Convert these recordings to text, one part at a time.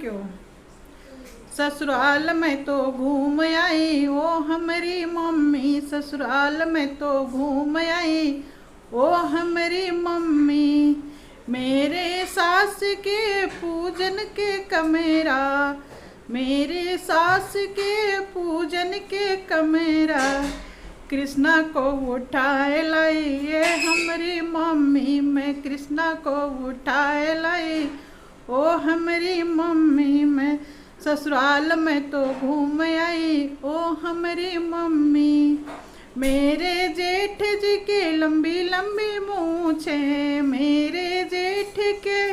क्यों। ससुराल में तो घूम आई ओ हमारी मम्मी, ससुराल में तो घूम आई ओ हमारी मम्मी। मेरे सास के पूजन के कमेरा, मेरे सास के पूजन के कमेरा, कृष्णा को उठाए लाई ये हमारी मम्मी। मैं कृष्णा को उठाए लाई ओ हमारी मम्मी। मैं ससुराल में तो घूम आई ओ हमारी मम्मी। मेरे जेठ जी के लंबी लंबी मूछे, मेरे जेठ के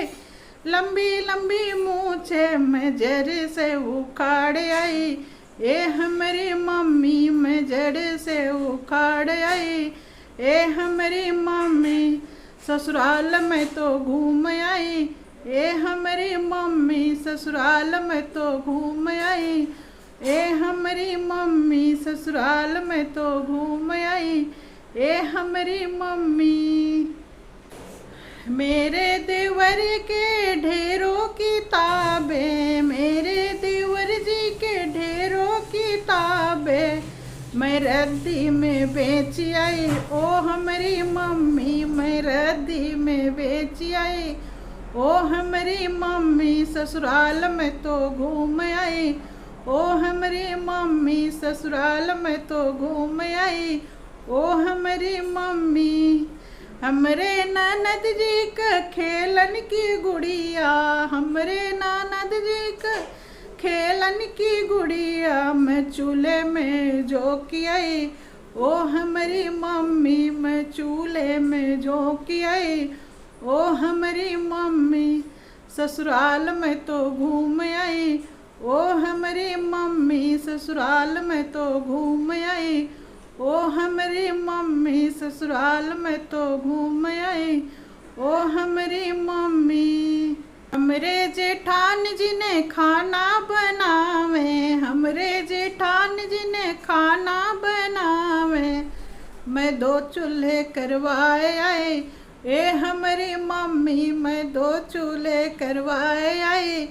लंबी लंबी मूछे, मैं जड़ से उखाड़ आई ए हमारी मम्मी। मैं जड़ से उखाड़ आई ए हमारी मम्मी। ससुराल में तो घूम आई ए हमारी मम्मी, ससुराल में तो घूम आई ए हमारी मम्मी। ससुराल में तो घूम आई ए हमारी मम्मी। मेरे देवर के ढेरों किताबें, मेरे देवर जी के ढेरों किताबें, मैं रद्दी में बेच आई ओ हमारी मम्मी। मैं रद्दी में बेच आई ओ हमारी मम्मी। ससुराल में तो घूम आई ओ हमारी मम्मी, ससुराल में तो घूम आई ओ हमारी मम्मी। हमरे ननद जी का खेलन की गुड़िया, हमरे ननद जी का खेलन की गुड़िया, मैं चूल्हे में झोंक आई ओ हमारी मम्मी। मैं चूल्हे में झोंक आई ओ हमारी मम्मी। ससुराल में तो घूम आई ओ हमारी मम्मी, ससुराल में तो घूम आई ओ हमारी मम्मी। ससुराल में तो घूम आई ओ हमारी मम्मी। हमरे जेठान जी ने खाना बनावे, हमरे जेठान जी ने खाना बनावे, मैं 2 चूल्हे करवाए आई ए हमारी मम्मी। मैं 2 चूल्हे करवाए आई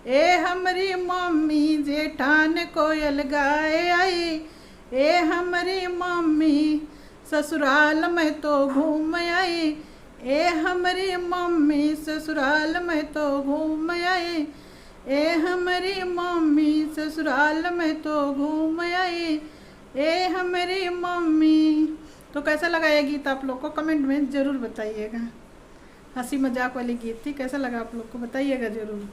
ए हमारी मम्मी। जेठान को अलगाए आई ए हमारी मम्मी। ससुराल में तो घूम आई ए हमारी मम्मी, ससुराल में तो घूम आई ए हमारी मम्मी। ससुराल में तो घूम आई ए हमारी मम्मी। तो कैसा लगा ये गीत आप लोग को कमेंट में ज़रूर बताइएगा। हंसी मजाक वाली गीत थी, कैसा लगा आप लोग को बताइएगा ज़रूर।